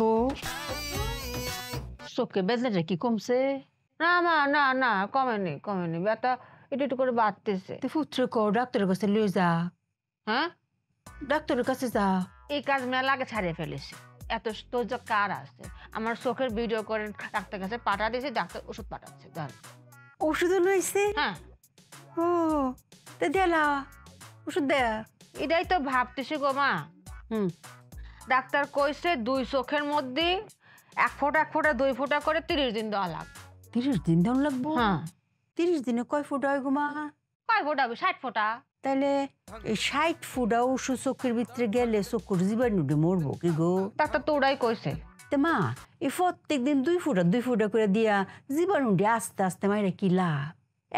বউ চোখে বেদনাটা কি কমছে? না মা, না না, কমেনি ব্যথা একটু একটু করে বাড়তেছে। তুই পুত্র কো ডাক্তারের কাছে লয়ে যা। হ্যাঁ, ডাক্তারের কাছে যা। এই কাজ মেলা আগে ছাড়িয়ে ফেলেছি। এত ধৈর্য কার আছে? আমার চোখের ভিডিও করে ডাক্তার কাছে পাঠা দিয়েছি, ডাক্তার ওষুধ পাঠাচ্ছে। ওষুধ লইছে? হ্যাঁ, ও তে দেলা ওষুধ দে। এটাই তো ভাবতেছি গো মা। হুম, ডাক্তার কইছে 2 চোখের মধ্যে 1 ফোঁটা 2 ফোঁটা করে 30 দিন দেওয়া লাগবে। 30 দিন দাম লাগবো? হ্যাঁ। 30 দিনে কয় ফুট হয় গো মা? কয় ফোঁটা হবে? 60 ফোঁটা। তাহলে এই 60 ফুটা ওষুধ চোখের ভিতরে গেলে চোখের জীবাণুটি মরবো কি গো? ডাক্তার তো ওটাই কইছে। তে মা এই প্রত্যেক দিন 2 ফুটা করে দিয়া জীবাণুটি আস্তে আস্তে মাইরা কি লাভ?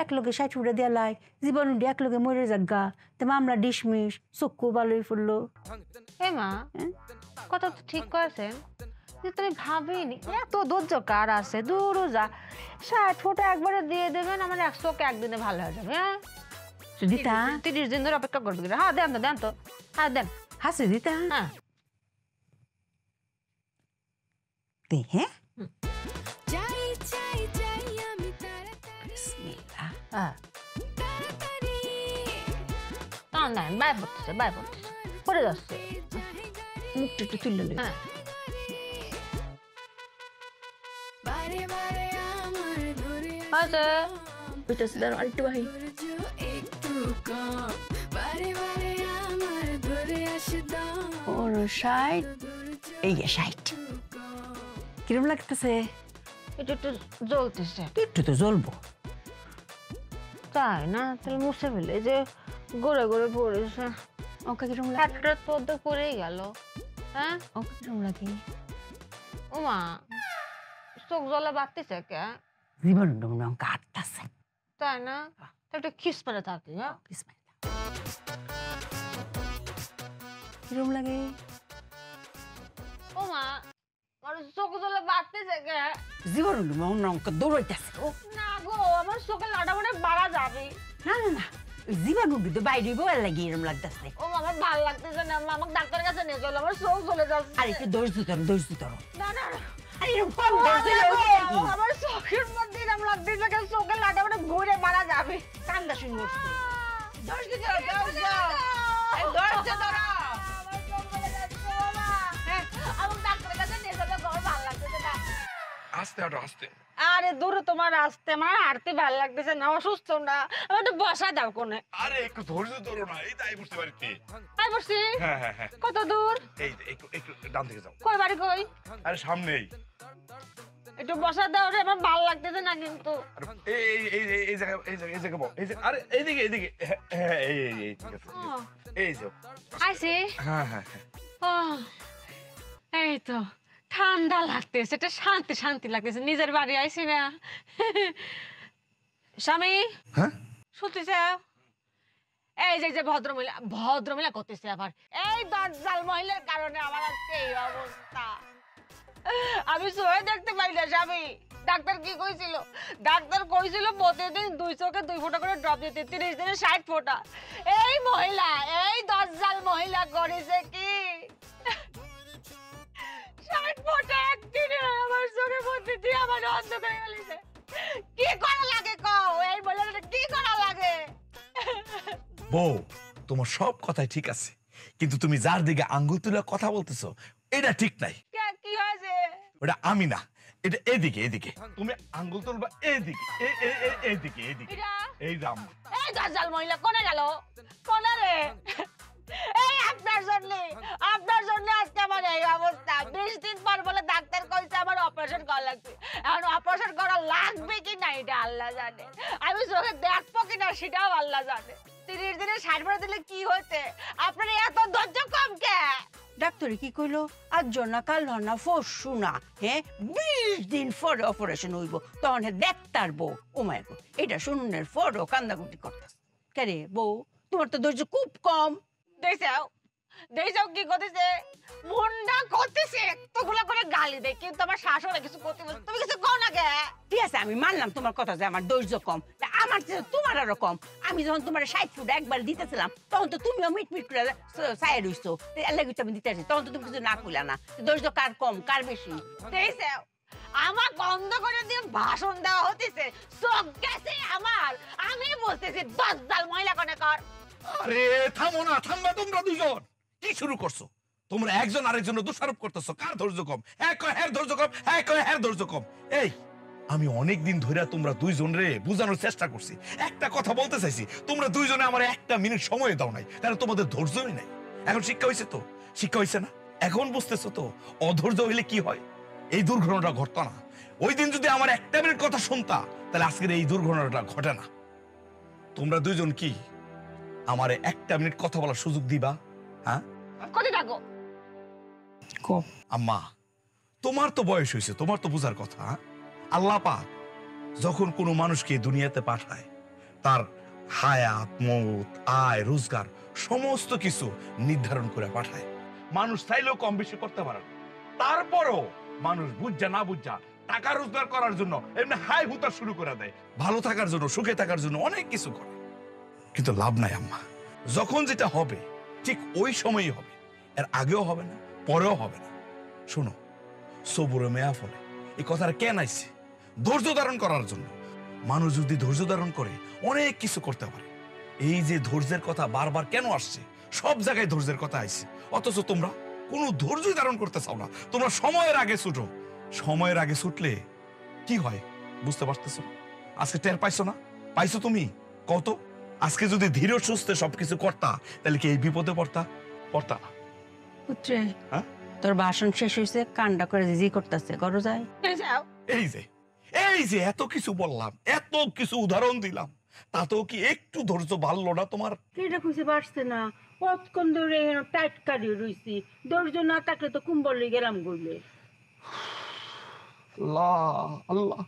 এক লগে 60 ফুটা দিয়া লাই জীবাণুটি এক লগে মরে যাক গা। তে মামলা ডিসমিস, চক্ষু ভালোই ফুললো। এ মা, কথা তো ঠিক কয়েছেন, যে তুমি ভাবিনি এত ধৈর্য কার আছে? দূর যা, 60 ফোঁটা একবারে দিয়ে দেবেন, আমার 1 চোখ একদিনে ভালো হয়ে যাবে। হ্যাঁ, দিতা 30 দিন ধরে অপেক্ষা করবে। হ্যাঁ দেন তো, হ্যাঁ দেন। হাসে দিতা হ্যাঁ, দে হ্যাঁ। হ্যাঁ, টান দেন, বাইরে পড়তেছে, পড়ে যাচ্ছে। মুখটা একটু তুললে লই। হ্যাঁ, হয়েছে। ওইটাছে দাঁড়াও আরেকটু ভাই। ওর 60 এই যে 60 কিরম লাগতেছে? একটু একটু জ্বলতেছে। একটু তো জ্বলবো। তাই না? তাহলে মুছে ফেলে, এই যে গড়ে পড়েছে। ওকে কিরম লাগে? হাতটা তো পড়েই গেল। হ্যাঁ, ওকে কিরম লাগে? ওমা, চোখ জ্বলা বাড়তেছে কে? জীবাণুটা মনে হয় কাটতেছে। তাই না? একটু খিস পেরে থাকি। হ্যাঁ, কিরম লাগে? ওমা, আমার চোখ জ্বলা বাড়তেছে কে? জীবাণুটা মনে হয় দৌড়াইতেছে। ও না গো, আমার চোখে লাটা মানে বাড়া যাবে। না না না, ওই জীবাণুটা তো বাইরে বয়ে লাগে এরম লাগতেছে। ও আমার ভাল লাগতেছে না, আমাকে ডাক্তারের কাছে নিয়ে চলো, আমার চোখ জ্বলে যাচ্ছে। আর একটু ধৈর্য ধরো। না না না, আরে এরকম কম ধৈর্য ধরো কি? আমার চোখের মধ্যে এরকম লাগতেছে কেন? চোখে লাটা মানে ঘুরে মারা যাবে। কান্দা শুনি মরছে। ধৈর্য ধরো। আমার চোখ জ্বলে যাচ্ছে বাবা। আমাকে ডাক্তারের কাছে নিয়ে চলো, আমার ভাল লাগতেছে না। আস্তে হাঁটো আস্তে। আরে দূর, তোমার আসতে আমার হাঁটতে ভালো লাগতেছে না, অসুস্থ না, আমার একটু বসা দাও কোনে। আরে একটু ধৈর্য ধরো না, এই তাই বুঝতে পারছি। আই বসছি। হ্যাঁ কত দূর? এই যে, একটু ডান দিকে যাও। কই বাড়ি কই? আরে সামনেই। একটু বসা দাও রে, আমার ভালো লাগতেছে না কিন্তু। আরে এই জায়গা বল। এই যে আরে এইদিকে। হ্যাঁ এই ঠিক আছে। এই যাও। আইছি। হ্যাঁ। ও, এই তো ঠান্ডা লাগতেছে, এটা শান্তি লাগতেছে, নিজের বাড়ি আইছি না। স্বামী, হ্যাঁ শুনতেছে? এই যে ভদ্রমহিলা করতেছে আবার। এই দজ্জাল মহিলার কারণে আমার আজকে এই অবস্থা। আমি সয়ে দেখতে পাই না স্বামী। ডাক্তার কি কইছিল? ডাক্তার কইছিল প্রতিদিন 2 চোখে 2 ফোঁটা করে ড্রপ দিতে, 30 দিনে 60 ফোঁটা। এই মহিলা, এই দজ্জাল মহিলা করেছে কি 60 ফোঁটা একদিনে আমার চোখের মধ্যে দিয়ে আমার অন্ধ করে গেলিছে। কি করা লাগে কও? এই মহিলাটা কি করা লাগে? বউ, তোমার সব কথাই ঠিক আছে, কিন্তু তুমি যার দিকে আঙ্গুল তুলে কথা বলতেছো এটা ঠিক নাই। কি হয়েছে? ওটা আমি না, এটা এদিকে। তুমি আঙ্গুল তুলবা এইদিকে, এইদিকে। এটা? এই রাম। এই দজ্জাল মহিলা কোনে গেল? কোনে রে? এই আপনার জন্য আজকে আমার এই অবস্থা। 20 দিন পর বলে ডাক্তার কইছে আমার অপারেশন করা লাগবে। এখন অপারেশন করা লাগবে কি না এটা আল্লাহ জানে। আমি চোখে দেখবো কিনা সেটাও আল্লাহ জানে। 30 দিনে 60 ফোঁটা দিলে কি হইতে? আপনার এত ধৈর্য কম কে? ডাক্তারে কি কইলো? আজ না কাল না পরশু না, হ্যাঁ 20 দিন পরে অপারেশন হইব, তখন দেখতার বউ। ও মাই গো, এটা শুনুনের পরও কান্দাকুটি করতেছে। কেরে বউ, তোমার তো ধৈর্য খুব কম। দেখছাও কি করতেছে? মুন্ডা করতেছে, এতগুলো করে গালি দেয়, কিন্তু আমার শাশুড়ি কিছু করতে বলছে, তুমি কিছু কও না কে? ঠিক আছে, আমি মানলাম তোমার কথা যে আমার ধৈর্য কম, তা আমার মারতেছো তোমার আরো কম। আমি যখন তোমার 60 ফুট একবার দিতেছিলাম তখন তো তুমিও মিটমিট করে চায় রইছো, এর লাগি তো আমি দিতেছি, তখন তো তুমি কিছু না কইলা না। দোষ কার কম কার বেশি? দেখছে আমার বন্ধ করে দিয়ে ভাষণ দেওয়া হতেছে, চোখ গেছে আমার। আমি বলতেছি দজ্জাল মহিলা কোনে কর। আরে থামো না, থামবা তোমরা দুইজন। কি শুরু করছো তোমরা? একজন আরেকজনের দোষারোপ করতেছো। কার ধৈর্য কম? এক কয় হ্যার ধৈর্য কম, এক কয় হ্যার ধৈর্য কম। এই আমি অনেক দিন ধরে তোমরা দুইজন রে বোঝানোর চেষ্টা করছি, একটা কথা বলতে চাইছি, তোমরা দুইজনে আমার একটা মিনিট সময় দাও নাই, কারণ তোমাদের ধৈর্যই নাই। এখন শিক্ষা হয়েছে তো? শিক্ষা হয়েছে না? এখন বুঝতেছো তো অধৈর্য হইলে কি হয়? এই দুর্ঘটনাটা ঘটতো না। ওই দিন যদি আমার একটা মিনিট কথা শুনতা তাহলে আজকের এই দুর্ঘটনাটা ঘটে না। তোমরা দুইজন কি আমারে একটা মিনিট কথা বলার সুযোগ দিবা? হ্যাঁ, কত থাকো আম্মা তোমার তো বয়স হয়েছে, তোমার তো বুঝার কথা। হ্যাঁ? আল্লাহ পাক যখন কোনো মানুষকে দুনিয়াতে পাঠায় তার হায়াত, মৌত, আয়, রোজগার সমস্ত কিছু নির্ধারণ করে পাঠায়। মানুষ চাইলেও কম বেশি করতে পারে না। তারপরও মানুষ বুঝা না বুঝা টাকা রোজগার করার জন্য এমনি হাই হুতা শুরু করে দেয়, ভালো থাকার জন্য, সুখে থাকার জন্য অনেক কিছু করে। কিন্তু লাভ নাই আম্মা, যখন যেটা হবে ঠিক ওই সময়ই হবে, এর আগেও হবে না, পরেও হবে না। শোনো, সবুরে মেয়া ফলে এই কথাটা কেন আইছে? ধৈর্য ধারণ করার জন্য। মানুষ যদি ধৈর্য ধারণ করে অনেক কিছু করতে পারে। এই যে ধৈর্যের কথা বারবার কেন আসছে? সব জায়গায় ধৈর্যের কথা আইছে, অথচ তোমরা কোনো ধৈর্য ধারণ করতে চাও না। তোমরা সময়ের আগে ছুটো। সময়ের আগে ছুটলে কি হয় বুঝতে পারতেছো? আজকে টের পাইছো না? পাইছো তুমি? কত আজকে যদি ধীর সুস্থে সবকিছু করতা তাহলে কি এই বিপদে পড়তা? পড়তা না। পুত্রে, হ্যাঁ? তোর ভাষণ শেষ হয়েছে, কান্ডা করে জিজি করতেছে, করো যায়। এই যে এই যে এত কিছু বললাম, এত কিছু উদাহরণ দিলাম, তাতেও কি একটু ধৈর্য বাড়লো না তোমার? এটা খুঁজে পারছে না, কতক্ষণ ধরে টাইট কাটি রইছি, ধৈর্য না থাকলে তো কুম্বলে গেলাম গইলে। আল্লাহ আল্লাহ